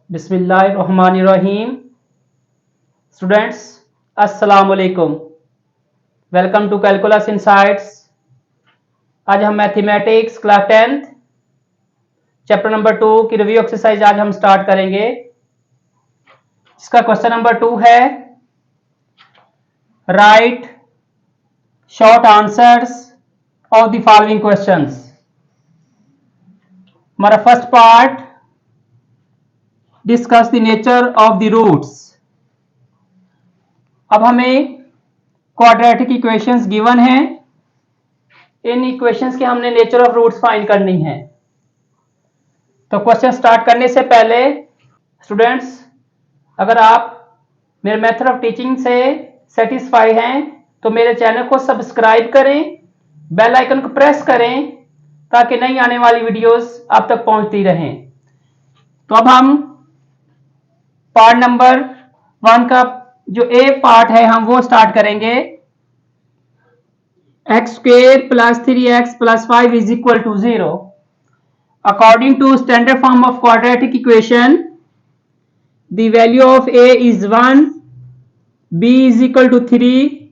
बिस्मिल्लाहिर्रहमानिर्रहीम। स्टूडेंट्स, अस्सलाम वालेकुम। Welcome to calculus insights. आज हम mathematics class 10th chapter number 2 की रिव्यू एक्सरसाइज आज हम स्टार्ट करेंगे। इसका क्वेश्चन नंबर 2 है, write short answers of the following questions. हमारा first part, discuss the nature of the roots. अब हमें क्वाड्रेटिक इक्वेशंस गिवन हैं, इन इक्वेशंस के हमने नेचर ऑफ रूट्स फाइंड करनी है। तो क्वेश्चन स्टार्ट करने से पहले स्टूडेंट्स, अगर आप मेरे मेथड ऑफ टीचिंग से सेटिस्फाई हैं तो मेरे चैनल को सब्सक्राइब करें, बेल आइकन को प्रेस करें ताकि नई आने वाली वीडियोस आप तक पहुंचती रहें। तो अब हम पार्ट नंबर 1 का जो ए पार्ट है हम वो स्टार्ट करेंगे। x square plus 3x plus 5 is equal to 0. According to standard form of quadratic equation, the value of a is 1, b is equal to 3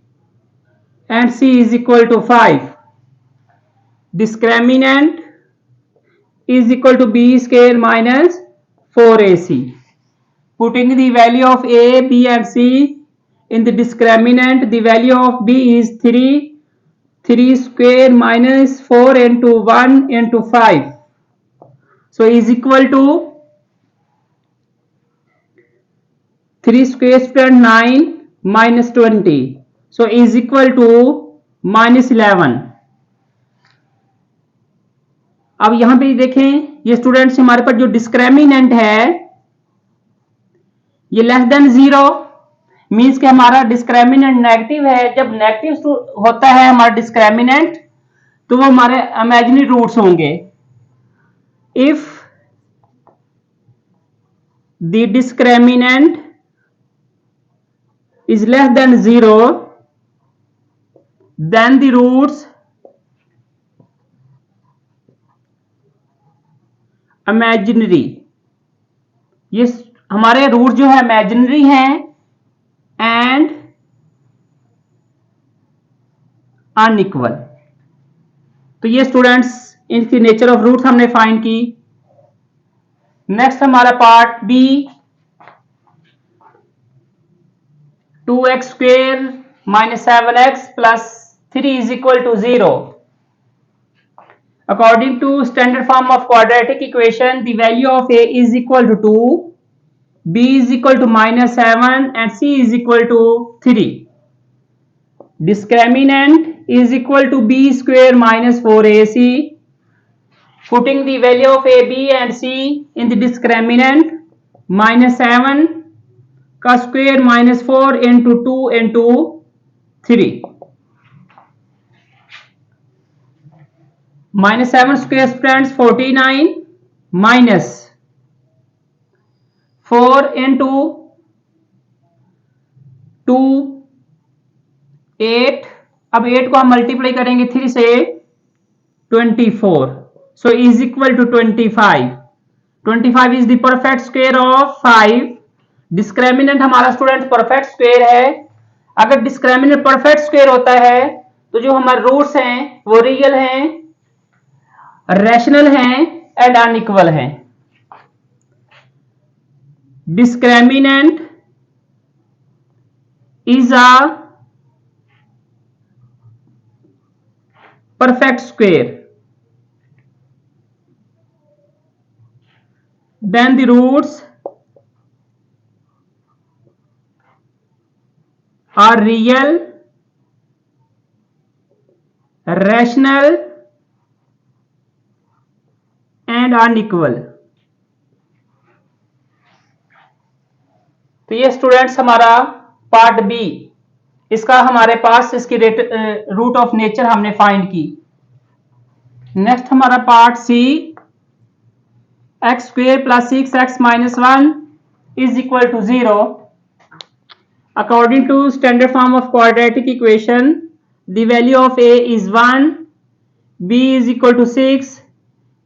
and c is equal to 5. Discriminant is equal to b square minus 4ac. Putting the value of a, b and c in the discriminant, the value of b is 3 square minus 4 into 1 into 5. So is equal to 3 square square 9 minus 20. So is equal to minus 11. अब यहां पे देखें, ये students हमारे पास जो discriminant है ये less than 0 means कि हमारा डिस्क्रिमिनेंट नेगेटिव है। जब नेगेटिव होता है हमारा डिस्क्रिमिनेंट तो वो हमारे इमेजिनरी रूट्स होंगे। If the discriminant is less than 0 then the roots imaginary, ये हमारे रूट जो है इमेजिनरी हैं एंड अनइक्वल। तो ये स्टूडेंट्स इनकी नेचर ऑफ रूट्स हमने फाइंड की। नेक्स्ट हमारा part B, 2x square minus 7x plus 3 is equal to 0. According to standard form of quadratic equation, the value of a is equal to 2, b is equal to minus 7 and c is equal to 3. Discriminant is equal to b square minus 4ac. Putting the value of a, b and c in the discriminant, minus 7 का square minus 4 into 2 into 3, minus 7 square students 49 minus 4 into 2 8। अब 8 को हम multiply करेंगे 3 से 24, so is equal to 25। 25 is the perfect square of 5। Discriminant हमारा student perfect square है। अगर discriminant perfect square होता है तो जो हमारे रूट्स हैं वो रियल हैं, रैशनल हैं एंड अनइक्वल हैं। Discriminant is a perfect square, then the roots are real, rational and unequal। तो ये स्टूडेंट्स हमारा पार्ट बी, इसका हमारे पास इसकी रूट ऑफ नेचर हमने फाइंड की। नेक्स्ट हमारा part C, X square plus 6x minus 1 is equal to 0। According to standard form of quadratic equation, the value of a is 1, b is equal to 6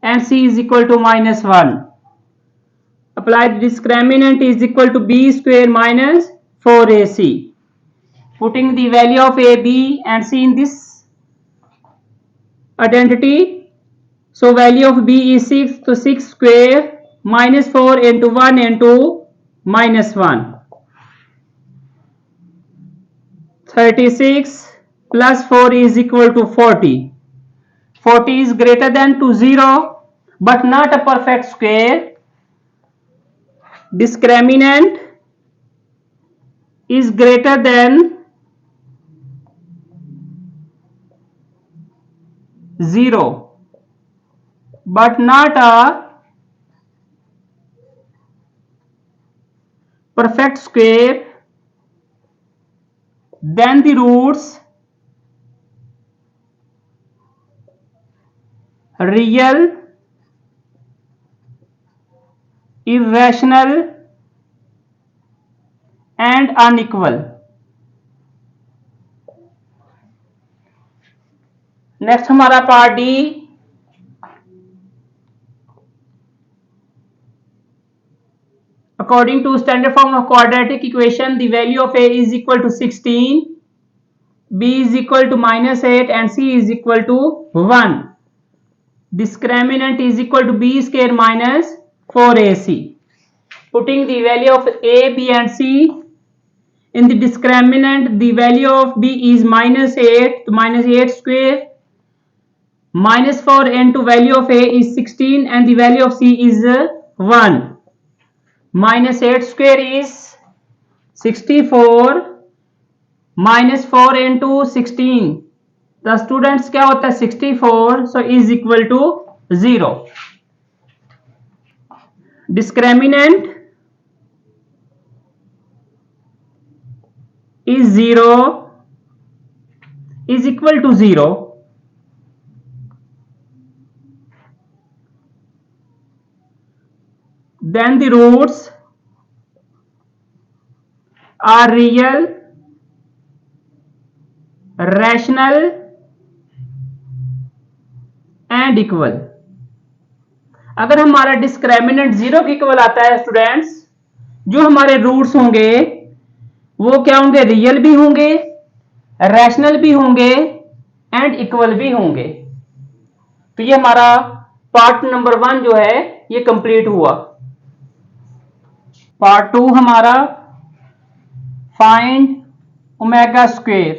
and c is equal to minus 1. apply the discriminant is equal to b square minus 4ac. Putting the value of a, b and c in this identity. So value of b is 6, so 6 square minus 4 into 1 into minus 1. 36 plus 4 is equal to 40. 40 is greater than to 0 but not a perfect square. Discriminant is greater than 0 but not a perfect square. Then the roots real, irrational and unequal. Next हमारा part D. According to standard form of quadratic equation, the value of a is equal to 16, b is equal to minus 8 and c is equal to 1. Discriminant is equal to b square minus 4ac. Putting the value of a, b and c in the discriminant, the value of b is minus 8, minus 8 square, minus 4 into value of a is 16 and the value of c is 1. Minus 8 square is 64 minus 4 into 16. The students क्या होता है 64, so is equal to 0. Discriminant is 0 is equal to 0. Then the roots are real, rational and equal. अगर हमारा discriminant 0 के equal आता है students, जो हमारे रूट्स होंगे वो क्या होंगे, रियल भी होंगे, रैशनल भी होंगे एंड इक्वल भी होंगे. तो ये हमारा पार्ट नंबर 1 जो है ये कंप्लीट हुआ. पार्ट 2 हमारा find omega square.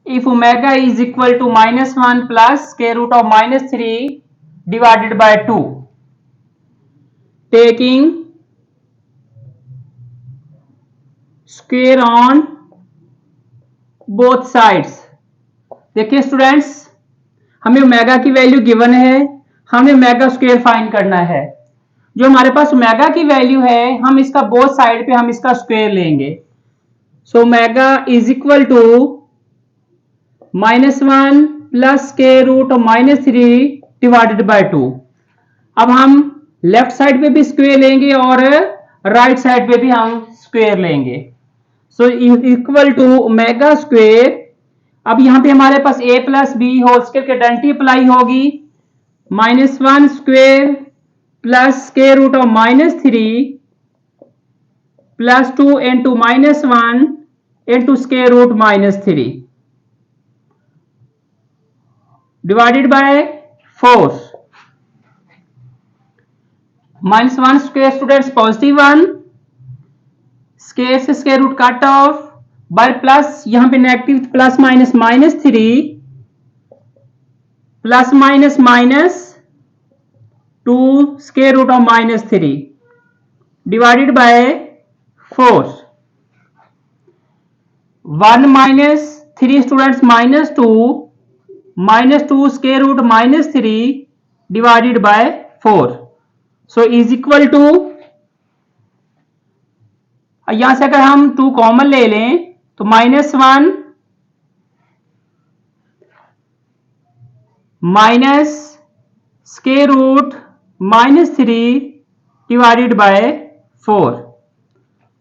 If omega is equal to -1 plus square root of -3 divided by 2, taking square on both sides. देखिए स्टूडेंट्स, हमें ओमेगा की वैल्यू गिवन है, हमें ओमेगा स्क्वायर फाइंड करना है. जो हमारे पास ओमेगा की वैल्यू है हम इसका बोथ साइड पे हम इसका स्क्वायर लेंगे. So omega is equal to -1 plus square root of -3 divided by 2. अब हम लेफ्ट साइड पे भी स्क्वायर लेंगे और राइट साइड पे भी हम स्क्वायर लेंगे. So equal to omega square. अब यहां पे हमारे पास a plus B whole square की आइडेंटिटी अप्लाई होगी. -1 square plus square root of -3 plus 2 into -1 into square root -3 divided by 4. -1 square students positive 1, square से square root cut off by plus, यहां पे negative plus minus -3 plus minus 2 square root of -3 divided by 4. 1 -3 students -2 square root -3 divided by 4. So is equal to, यहां से अगर हम 2 common ले लें तो -1 minus square root -3 divided by 4.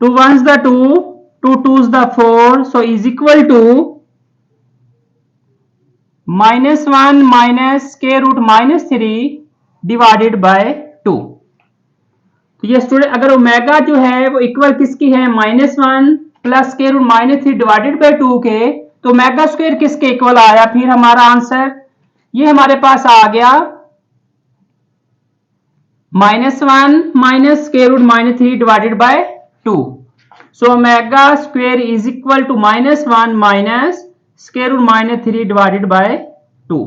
2 1s the 2, 2 2s the 4, so is equal to -1 minus square root -3 divided by 2. तो ये student अगर ओमेगा जो है वो इक्वल किसकी है, -1 plus square root -3 divided by 2 के, तो ओमेगा स्क्वायर किसके इक्वल आया फिर हमारा आंसर, ये हमारे पास आ गया -1 minus square root -3 divided by 2. So omega square is equal to -1 minus square root -3 divided by 2.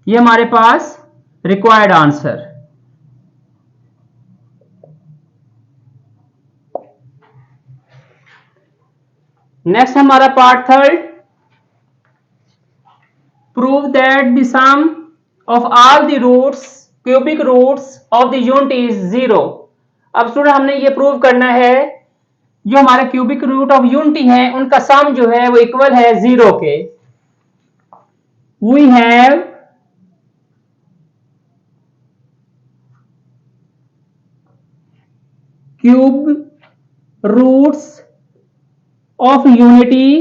ये हमारे पास रिक्वायर्ड आंसर. नेक्स्ट हमारा part third, prove that the sum of all the roots cubic roots of the unit is 0. अब student हमने ये prove करना है जो हमारे क्यूबिक रूट ऑफ यूनिटी है उनका सम जो है वो इक्वल है 0 के. We have cube roots of unity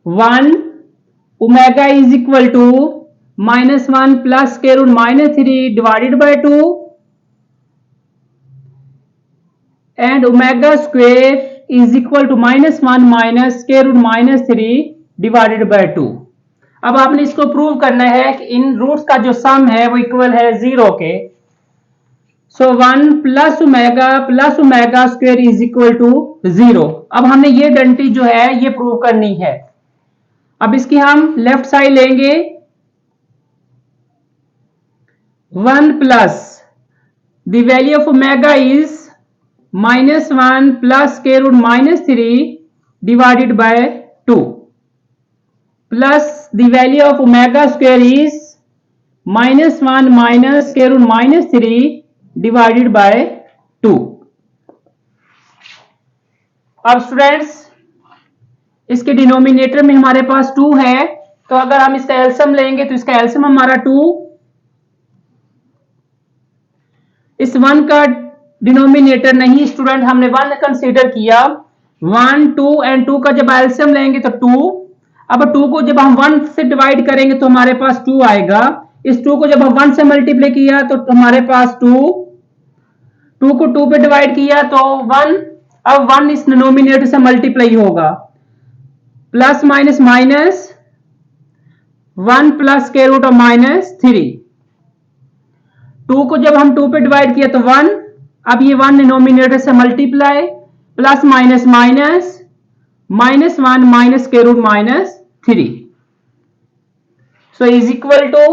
1 omega is equal to -1 plus square root -3 divided by 2 and omega square is equal to -1 minus square root -3 divided by 2. अब आपने इसको प्रूव करना है कि इन रूट्स का जो सम है वो इक्वल है 0 के. So 1 plus omega square is equal to 0. अब हमने ये आइडेंटिटी जो है ये प्रूव करनी है. अब इसकी हम लेफ्ट साइड लेंगे, 1 plus the value of omega is -1 plus square root -3 divided by 2 plus the value of omega square is -1 minus square root -3 divided by 2. अब स्टूडेंट्स इसके डिनोमिनेटर में हमारे पास 2 है, तो अगर हम इसका एलसीएम लेंगे तो इसका एलसीएम हमारा 2, इस 1 का डिनोमिनेटर नहीं स्टूडेंट हमने 1 कंसीडर किया. 1 2 एंड 2 का जब एलसीएम लेंगे तो 2. अब 2 को जब हम 1 से डिवाइड करेंगे तो हमारे पास 2 आएगा. इस 2 को जब हम 1 से मल्टीप्लाई किया तो हमारे पास 2 को 2 पे डिवाइड किया तो 1. अब 1 इस डिनोमिनेटर से मल्टीप्लाई होगा, plus minus minus 1 plus square root of -3. 2 को जब हम 2 पे डिवाइड किया तो 1. अब ये 1 डिनोमिनेटर से multiply, plus minus minus -1 minus square root -3. So is equal to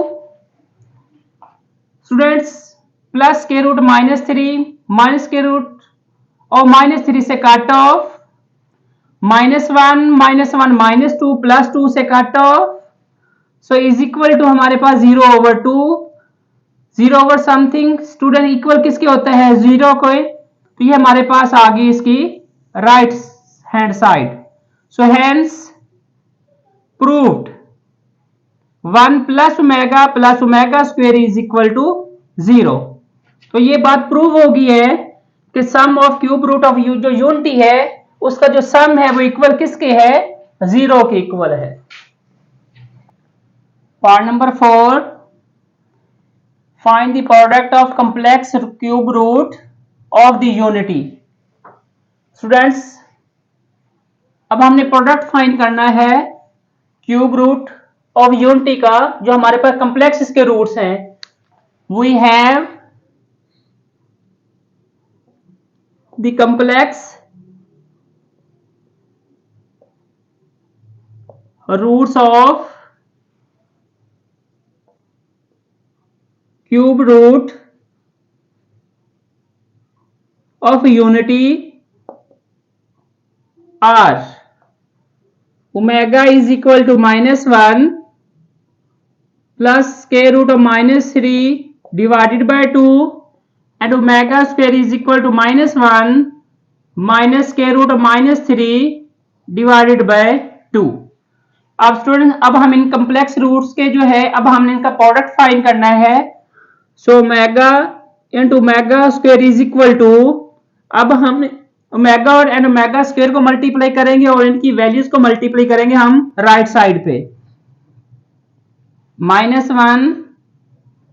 students plus square root -3 minus square root और -3 से कट ऑफ, -1 -2 प्लस 2 से cut off. So is equal to हमारे पास 0/2. 0 समथिंग स्टूडेंट इक्वल किसके होता है 0 को, तो ये हमारे पास आ गई इसकी right hand side. So hence proved 1 plus omega square is equal to 0. तो ये बात प्रूव हो गई है कि sum of cube root of जो यूनिटी है उसका जो सम है वो इक्वल किसके है 0 के इक्वल है. Part number 4, find the product of complex cube root of the unity. Students अब हमने प्रोडक्ट फाइंड करना है क्यूब रूट ऑफ यूनिटी का जो हमारे पास कॉम्प्लेक्स इसके रूट्स हैं. We have the complex roots of cube root of unity are omega is equal to -1 plus square root of -3 divided by 2 and omega square is equal to -1 minus square root of -3 divided by 2. अब student अब हम in complex roots के जो है अब हमने इनका product find करना है. So omega into omega square is equal to, अब हम ओमेगा और एन ओमेगा स्क्वायर को मल्टीप्लाई करेंगे और इनकी वैल्यूज को मल्टीप्लाई करेंगे हम राइट साइड पे. -1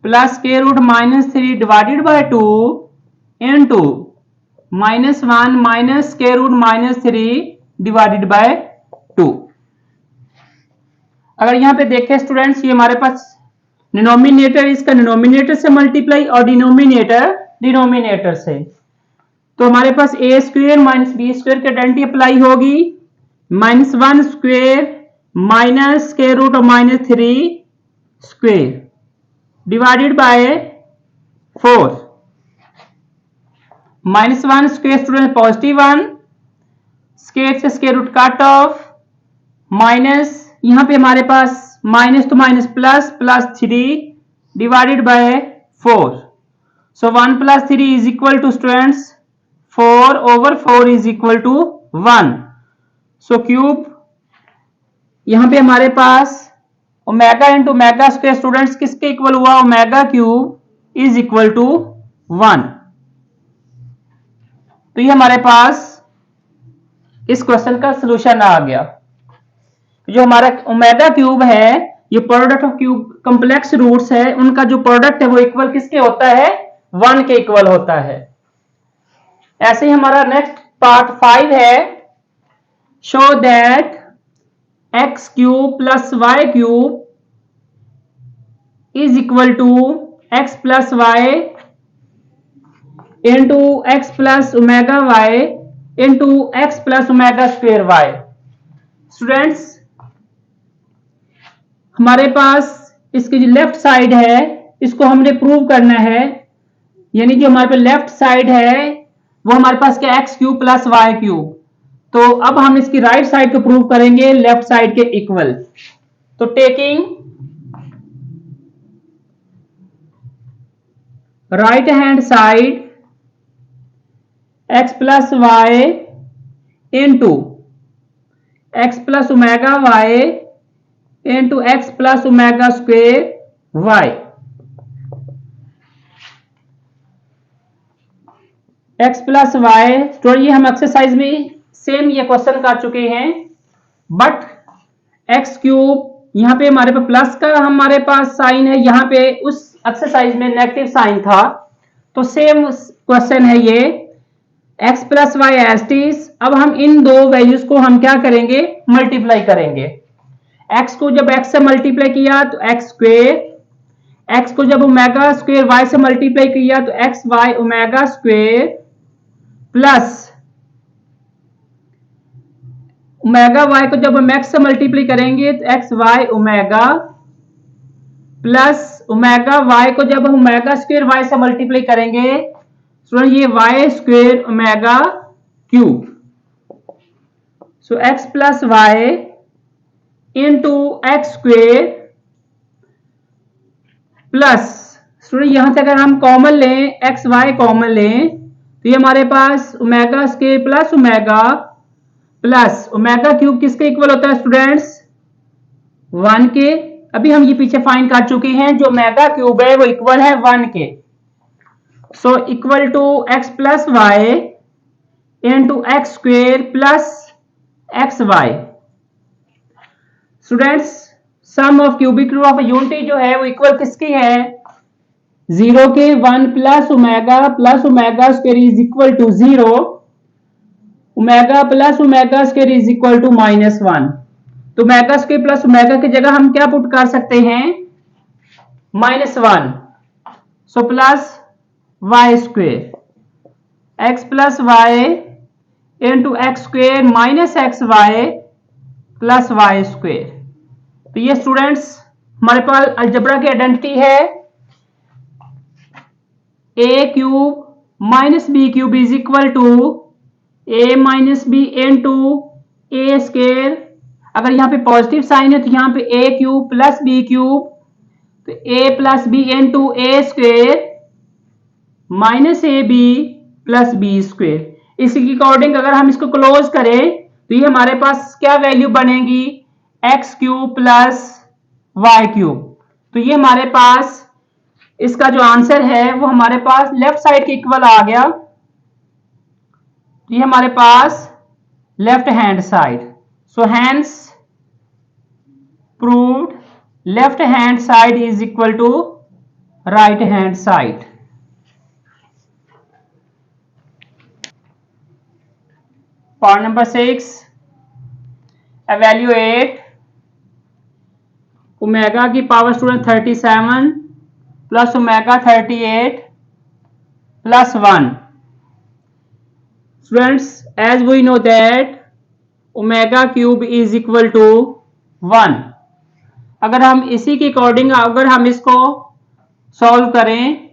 plus square root -3 divided by 2 into -1 minus square root -3 divided by 2। अगर यहां पे देखें स्टूडेंट्स, ये हमारे पास डिनोमिनेटर, इसका डिनोमिनेटर से मल्टीप्लाई और डिनोमिनेटर डिनोमिनेटर से, तो हमारे पास A square minus B square की आइडेंटिटी अप्लाई होगी। -1 square minus square root of -3 square divided by 4। -1 square student positive 1, square से square root cut of, minus यहां पे हमारे पास माइनस तो minus plus, plus 3 divided by 4। So 1 + 3 is equal to students 4/4 is equal to 1। So cube यहां पे हमारे पास omega into omega square students किसके इक्वल हुआ? Omega cube is equal to 1। तो ये हमारे पास इस क्वेश्चन का सॉल्यूशन आ गया। जो हमारा ओमेगा क्यूब है, ये product of cube complex roots है, उनका जो प्रोडक्ट है वो इक्वल किसके होता है? 1 के इक्वल होता है। ऐसे ही हमारा नेक्स्ट पार्ट 5 है, show that x cube plus Y cube is equal to x plus Y into X plus omega Y into X plus omega square Y. Students, हमारे पास इसकी जो लेफ्ट साइड है इसको हमने प्रूव करना है, यानी जो हमारे पास लेफ्ट साइड है वो हमारे पास क्या? X cube plus Y cube. तो अब हम इसकी राइट साइड को प्रूव करेंगे लेफ्ट साइड के इक्वल। तो taking right hand side x plus Y into X plus omega Y into X plus omega square Y. X plus Y, तो ये हम एक्सरसाइज में सेम ये क्वेश्चन कर चुके हैं, बट एक्स क्यूब यहां पे हमारे पास प्लस का हमारे पास साइन है, यहां पे उस एक्सरसाइज में नेगेटिव साइन था। तो सेम क्वेश्चन है ये, X plus Y as it is. अब हम इन दो वैल्यूज को हम क्या करेंगे? मल्टीप्लाई करेंगे। एक्स को जब एक्स से मल्टीप्लाई किया तो एक्स स्क्वेयर, एक्स को जब ओमेगा स्क्वेयर वाई से मल्टीप्लाई किया तो X Y omega square plus omega Y को जब हम एक्स से मल्टीप्लाई करेंगे तो X Y omega plus omega Y को जब हम ओमेगा स्क्वेयर वाई से मल्टीप्लाई करेंगे तो ये Y square omega cube. So X plus Y into X square plus, student यहां से अगर हम कॉमन लें, एक्स वाई कॉमन लें तो ये हमारे पास omega square plus omega plus omega cube किसके इक्वल होता है स्टूडेंट्स? 1 के। अभी हम ये पीछे फाइंड कर चुके हैं, जो ओमेगा क्यूब है वो इक्वल है 1 के। So equal to X plus Y into X square plus X Y. Students, sum of cubic root of unity जो है वो इक्वल किसकी है? 0 के। 1 plus omega square is equal to 0, omega plus omega square is equal to -1। तो omega square plus omega की जगह हम क्या पुट कर सकते हैं? -1। So plus Y square X plus Y into X square minus X Y plus Y square. तो ये स्टूडेंट्स हमारे पास अलजेब्रा की आइडेंटिटी है, A cube minus B cube is equal to A minus B into A square. अगर यहाँ पे positive sign है तो यहाँ पे A cube plus B cube, तो A plus B into A square minus A B plus B square. इसी के अकॉर्डिंग अगर हम इसको क्लोज करें तो ये हमारे पास क्या वैल्यू बनेगी? X cube plus Y cube. तो ये हमारे पास इसका जो आंसर है वो हमारे पास लेफ्ट साइड के इक्वल आ गया। ये हमारे पास left hand side. So hence proved left hand side is equal to right hand side. Part number 6, evaluate omega की power student 37 plus omega 38 plus 1. Students, as we know that omega cube is equal to 1. अगर हम इसी के according अगर हम इसको solve करें,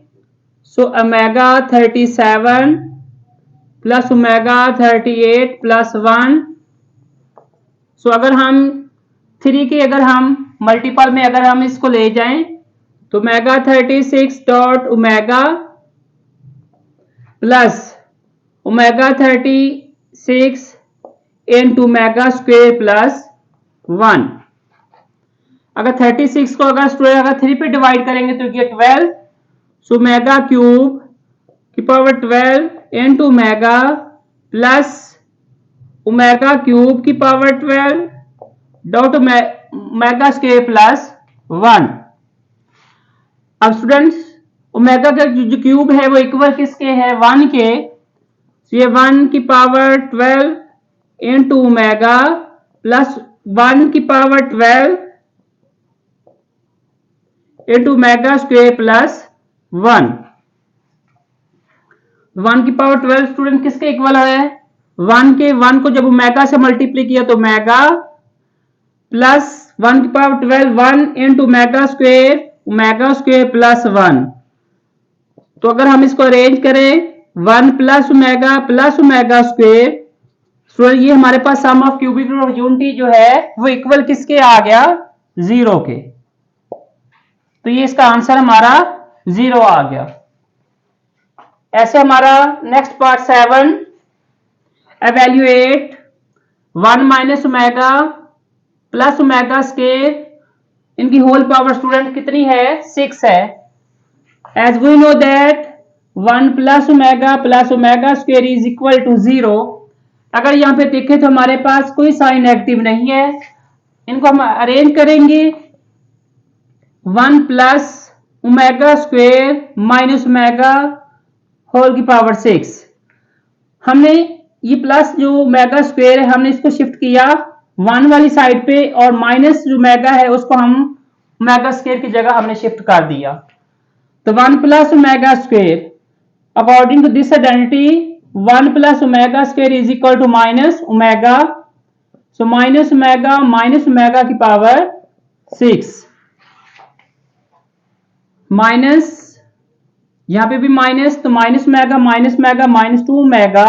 so omega 37 plus omega 38 plus 1. सो अगर हम 3 के अगर हम मल्टीपल में अगर हम इसको ले जाएं तो omega 36 dot omega plus omega 36 into omega square plus 1. अगर 36 को अगर स्टूडेंट अगर 3 पे डिवाइड करेंगे तो ये 12. सो ओमेगा क्यूब की power 12 into omega plus omega cube की power 12 dot omega square plus 1. अब स्टूडेंट्स ओमेगा का जो क्यूब है वो इक्वल किसके है 1 के. तो ये 1 की पावर 12 इनटू ओमेगा प्लस 1 की power 12 into omega square plus 1. 1 की पावर 12 स्टूडेंट किसके इक्वल है 1 के. 1 को जब ओमेगा से मल्टीप्लाई किया तो ओमेगा प्लस 1 की power 12 1 into omega square plus 1. तो अगर हम इसको अरेंज करें 1 प्लस ओमेगा स्क्वायर, स्टूडेंट ये हमारे पास sum of cubic root of unity जो है वो इक्वल किसके आ गया 0 के. तो ये इसका आंसर हमारा 0 आ गया. ऐसे हमारा next part 7, evaluate 1 minus omega plus omega square, इनकी होल पावर स्टूडेंट कितनी है 6 है. As we know that 1 plus omega square is equal to 0. अगर यहाँ पे देखें तो हमारे पास कोई साइन नेगेटिव नहीं है. इनको हम अरेंज करेंगे 1 plus omega square minus omega whole की पावर 6. हमने ये प्लस जो ओमेगा स्क्वायर है हमने इसको शिफ्ट किया 1 वाली साइड पे और माइनस जो ओमेगा है उसको हम ओमेगा स्क्वायर की जगह हमने शिफ्ट कर दिया. तो 1 plus omega square according to this identity 1 plus omega square is equal to minus omega. So minus omega की पावर 6 माइनस यहां पे भी माइनस, तो माइनस ओमेगा माइनस 2 ओमेगा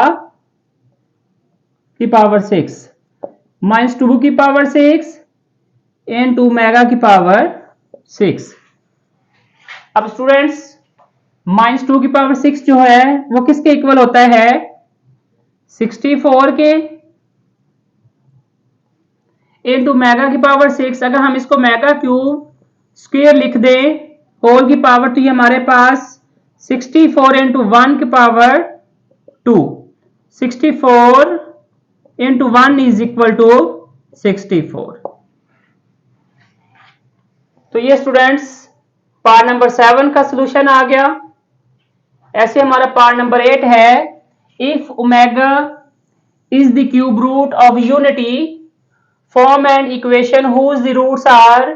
की पावर 6 माइनस 2 की पावर 6 इन 2 ओमेगा की पावर 6. अब स्टूडेंट्स माइनस 2 की पावर 6 जो है वो किसके इक्वल होता है 64 के इन 2 ओमेगा की पावर 6. अगर हम इसको ओमेगा क्यूब स्क्वायर लिख दें होल की पावर तो ये हमारे पास 64 इंटू 1 की power 2. 64 into 1 is equal to 64. तो ये स्टूडेंट्स पार्ट नंबर 7 का सॉल्यूशन आ गया. ऐसे हमारा पार्ट नंबर 8 है, if omega is the cube root of unity form an equation whose the roots are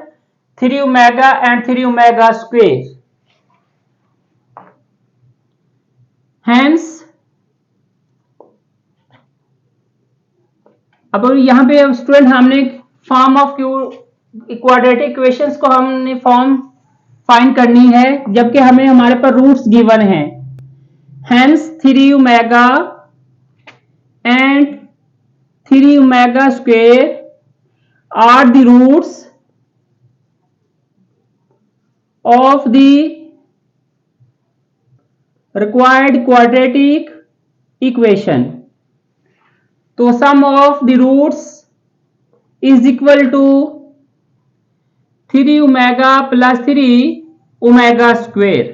3 omega and 3 omega square. Hence अब यहां पे स्टूडेंट हमने फॉर्म ऑफ क्वाड्रेटिक इक्वेशंस को हमने फॉर्म फाइंड करनी है जबकि हमें हमारे पास रूट्स गिवन हैं. Hence 3 omega and 3 omega square are the roots of the required quadratic equation. तो sum of the roots is equal to 3 omega plus 3 omega square.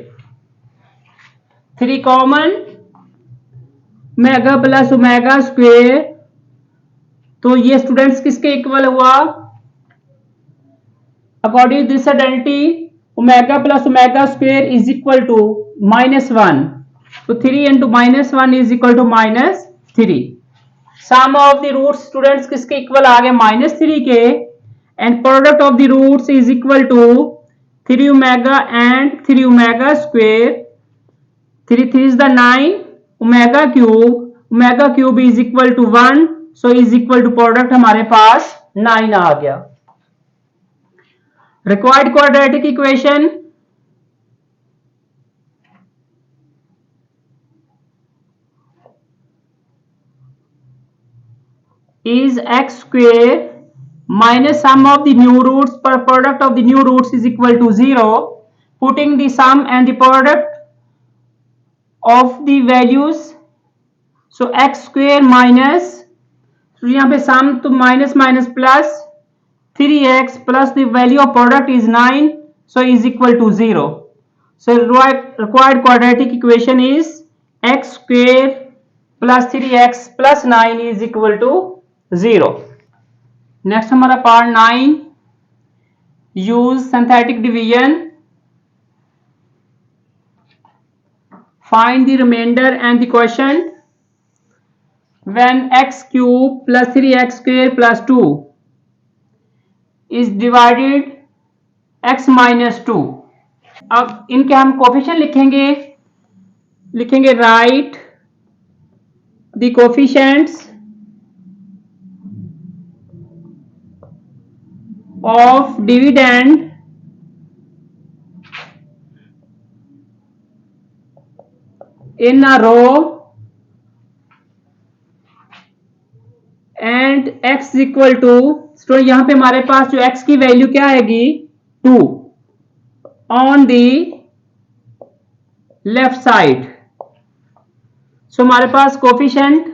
3 common omega plus omega square. तो ये students किसके equal हुआ according to this identity omega plus omega square is equal to -1, तो 3 into -1 is equal to -3। Sum of the roots students किसके equal आ गए -3 के, and product of the roots is equal to 3 omega and 3 omega square, 3 is the 9, omega cube is equal to 1, so is equal to product हमारे पास 9 आ गया। Required quadratic equation is x square minus sum of the new roots per product of the new roots is equal to 0, putting the sum and the product of the values, so x square minus, तो यहाँ पे सम तो minus minus plus 3x plus the value of product is 9, so is equal to 0. So required quadratic equation is x square plus 3x plus 9 is equal to 0. Next हमारा part 9, use synthetic division, find the remainder and the quotient when x cube plus 3x square plus 2 is divided x minus 2। अब इनके हम coefficient लिखेंगे write the coefficients of dividend in a row and x equal to, तो यहां पे हमारे पास जो x की वैल्यू क्या आएगी 2 on the left side. So हमारे पास कोफिशिएंट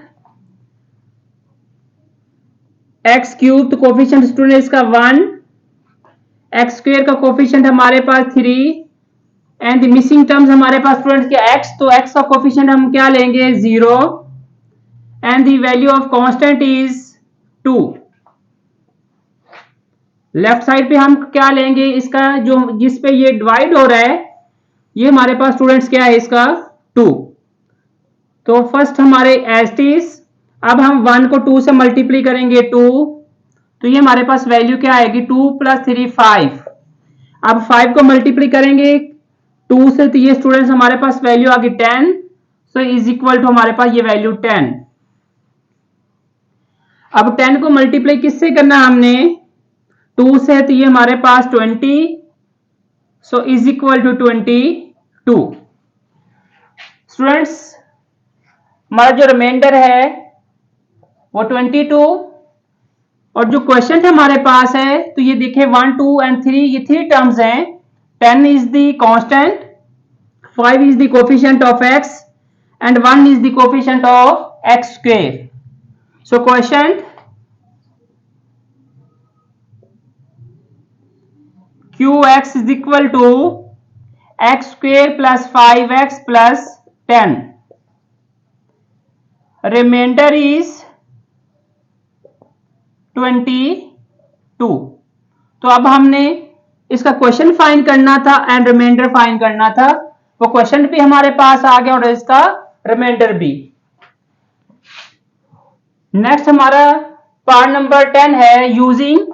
x क्यूब, तो कोफिशिएंट स्टूडेंट इसका 1, x स्क्वायर का कोफिशिएंट हमारे पास 3 एंड द मिसिंग टर्म्स हमारे पास स्टूडेंट्स क्या x, तो x का कोफिशिएंट हम क्या लेंगे 0 and the value of constant is 2। Left side पे हम क्या लेंगे, इसका जो जिस पे ये डिवाइड हो रहा है ये हमारे पास स्टूडेंट्स क्या है इसका 2। तो फर्स्ट हमारे एज इट इज, अब हम 1 को 2 से मल्टीप्लाई करेंगे 2, तो ये हमारे पास वैल्यू क्या आएगी 2 प्लस 3 5। अब 5 को मल्टीप्लाई करेंगे 2 से, तो ये स्टूडेंट्स हमारे पास वैल्यू आ गई 10, सो इज इक्वल टू हमारे पास ये वैल्यू 10। अब 10 को मल्टीप्लाई किससे करना हमने 2 से, तो ये हमारे पास 20, so is equal to 22। Students हमारा जो रिमाइंडर है वो 22, और जो क्वेश्चन हमारे पास है तो ये देखिए 1 2 एंड 3, ये 3 टर्म्स हैं। 10 is the constant, 5 is the coefficient of x and 1 is the coefficient of x square. So question qx is equal to x square plus 5x plus 10, remainder is 22। तो अब हमने इसका क्वेश्चन फाइंड करना था and reminder find करना था, वो question भी हमारे पास आ गया और इसका रिमाइंडर भी। नेक्स्ट हमारा पार्ट नंबर 10 है using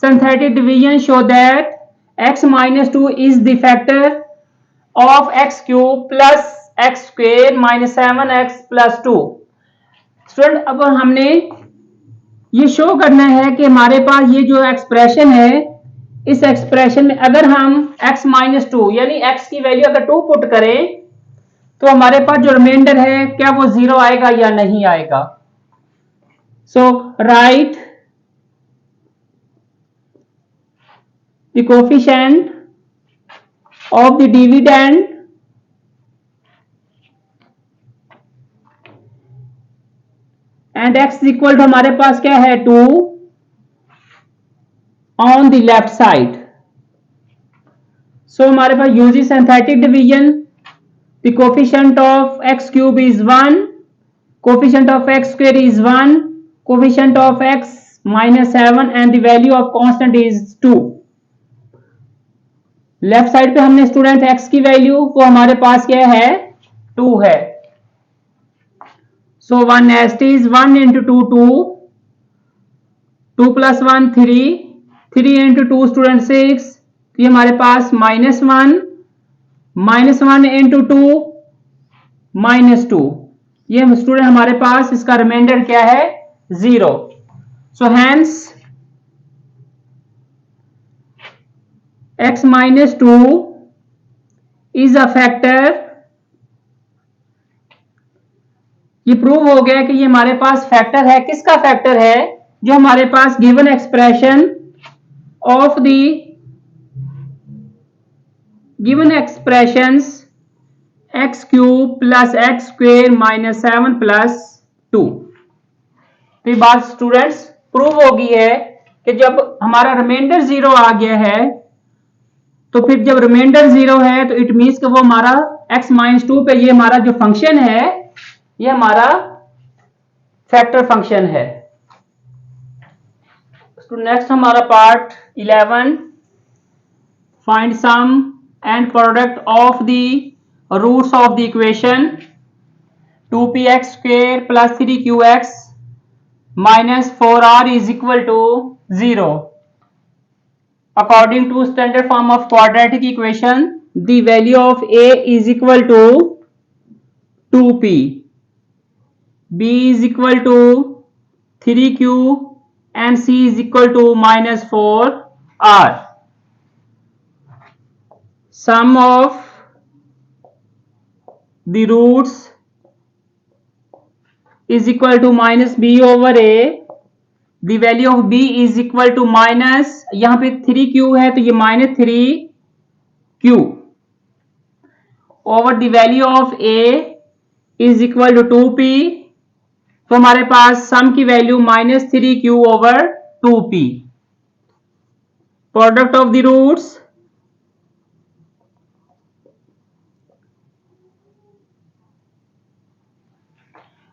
synthetic division show that x minus 2 is the factor of x cube plus x square minus 7x plus 2। Student अब हमने ये शो करना है कि हमारे पास ये जो एक्सप्रेशन है, इस एक्सप्रेशन में अगर हम x माइनस 2 यानी x की वैल्यू अगर 2 पुट करें तो हमारे पास जो रिमाइंडर है क्या वो 0 आएगा या नहीं आएगा। So write the coefficient of the dividend and x equal to हमारे पास क्या है 2 on the left side. So हमारे पास using synthetic division the coefficient of x cube is 1, coefficient of x square is 1, coefficient of x minus 7 and the value of constant is 2। Left side पे हमने student x की value वो हमारे पास क्या है 2 है। सो 1 next is 1 into 2 2, 2 plus 1 3, 3 into 2 student 6, तो ये हमारे पास -1, -1 इंटू 2 -2, ये स्टूडेंट हमारे पास इसका रिमाइंडर क्या है 0। So hence x minus 2 is a factor, ये प्रूव हो गया कि ये हमारे पास फैक्टर है। किसका फैक्टर है? जो हमारे पास given expression of the given expressions x cube plus x square minus 7 plus 2। तो ये बात स्टूडेंट्स प्रूव हो गई है कि जब हमारा रिमाइंडर 0 आ गया है, तो फिर जब रिमाइंडर 0 है तो इट मीन्स कि वो हमारा x माइनस 2 पे ये हमारा जो फंक्शन है ये हमारा फैक्टर फंक्शन है। तो नेक्स्ट हमारा part 11, find sum and product of the roots of the equation 2px square plus 3qx minus 4r is equal to 0। According to standard form of quadratic equation, the value of a is equal to 2p, b is equal to 3q and c is equal to minus 4r. Sum of the roots is equal to minus b over a. The value of b is equal to minus, यहां पे 3q है तो ये -3q over the value of a is equal to 2p। तो हमारे पास sum की value -3q over 2p। Product of the roots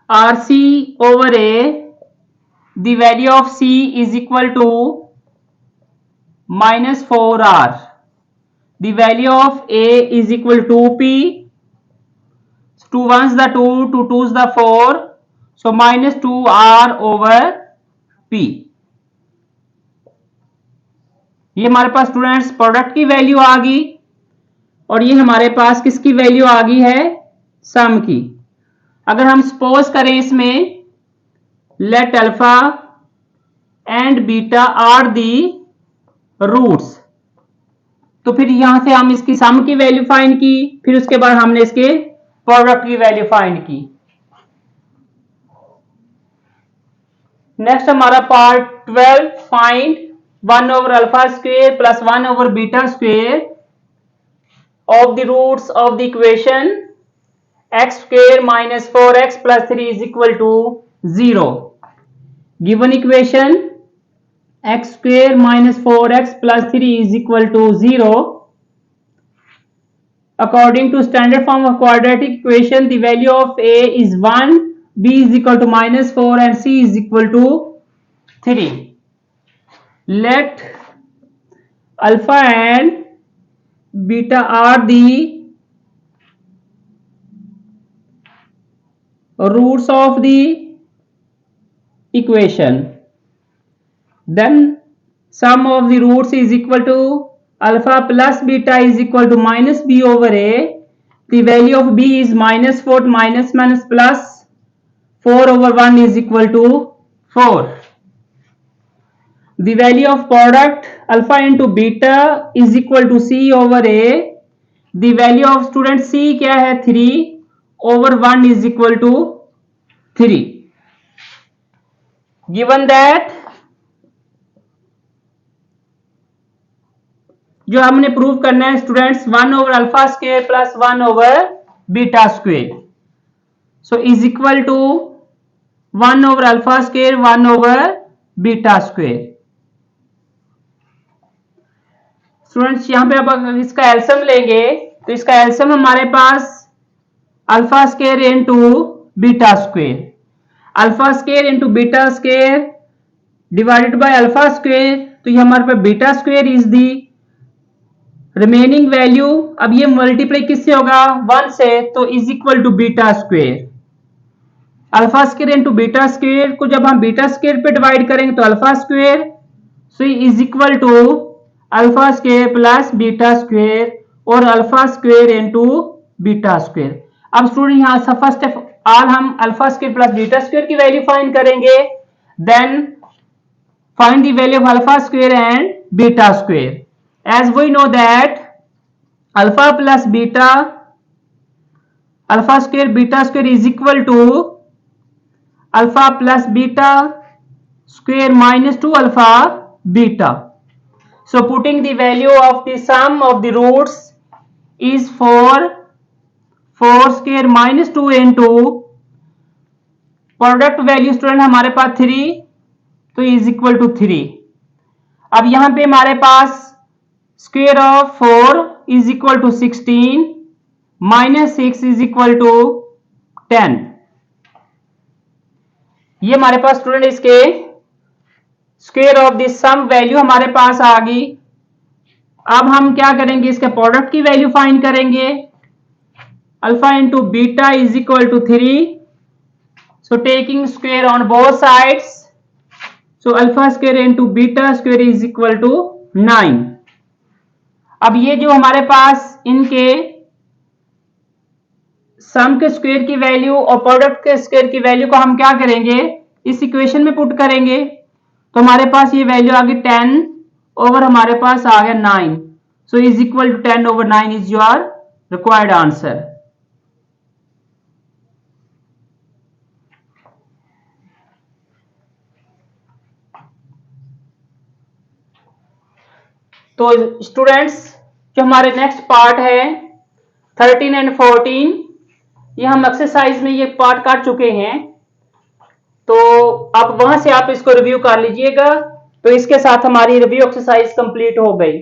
rc over a, the value of c is equal to minus 4r. The value of a is equal to 2p. 2 ones the 2, 2 twos the 4, so minus 2r over p. ये हमारे पास students product की value आ गई और ये हमारे पास किसकी value आ गई है सम की। अगर हम सपोज करें इसमें let alpha and beta are the roots, तो फिर यहां से हम इसकी सम की वैल्यू फाइंड की, फिर उसके बाद हमने इसके प्रोडक्ट की वैल्यू फाइंड की। नेक्स्ट हमारा part 12, find 1 over alpha square plus 1 over beta square of the roots of the equation x square minus 4x plus 3 is equal to 0। Given equation x square minus 4x plus 3 is equal to 0. According to standard form of quadratic equation, the value of a is 1, b is equal to minus 4 and c is equal to 3. Let alpha and beta are the roots of the equation, then sum of the roots is equal to alpha plus beta is equal to minus b over a. The value of b is minus 4 minus plus 4 over 1 is equal to 4. The value of product alpha into beta is equal to c over a. The value of student c क्या है 3 over 1 is equal to 3. Given that जो हमने prove करना है students 1 over alpha square plus 1 over beta square, so is equal to 1 over alpha square 1 over beta square। Students यहां पे अब इसका एलसीएम लेंगे तो इसका एलसीएम हमारे पास alpha square into beta square, alpha square into beta square divided by alpha square, तो ये हमारे पास beta square is the remaining value, अब ये मल्टीप्लाई किससे होगा 1 से, तो is equal to beta square. Alpha square into beta square को जब हम बीटा स्क्वेयर पे डिवाइड करेंगे तो alpha square, so is equal to alpha square plus beta square और alpha square into beta square. अब स्टूडेंट यहां से फर्स्ट ऑफ ऑल हम alpha square plus beta square की वैल्यू फाइंड करेंगे, then find the value of alpha square and beta square. As we know that alpha plus beta, alpha square beta square is equal to alpha plus beta square minus 2 alpha beta. So putting the value of the sum of the roots is 4 square minus 2 into product value student हमारे पास 3, तो is equal to 3। अब यहां पे हमारे पास square of 4 is equal to 16 minus 6 is equal to 10। ये हमारे पास स्टूडेंट इसके square of the sum value हमारे पास आ गई। अब हम क्या करेंगे, इसके प्रोडक्ट की वैल्यू फाइंड करेंगे। Alpha into beta is equal to 3, so taking square on both sides, so alpha square into beta square is equal to 9। अब ये जो हमारे पास इनके सम के स्क्वायर की वैल्यू और प्रोडक्ट के स्क्वायर की वैल्यू को हम क्या करेंगे, इस इक्वेशन में पुट करेंगे, तो हमारे पास ये वैल्यू आ गई 10 ओवर हमारे पास आ गया 9, so is equal to 10 over 9 is your required answer. तो स्टूडेंट्स जो हमारे नेक्स्ट पार्ट है 13 एंड 14, ये हम एक्सरसाइज में ये पार्ट काट चुके हैं, तो अब वहां से आप इसको रिव्यू कर लीजिएगा। तो इसके साथ हमारी रिव्यू एक्सरसाइज कंप्लीट हो गई।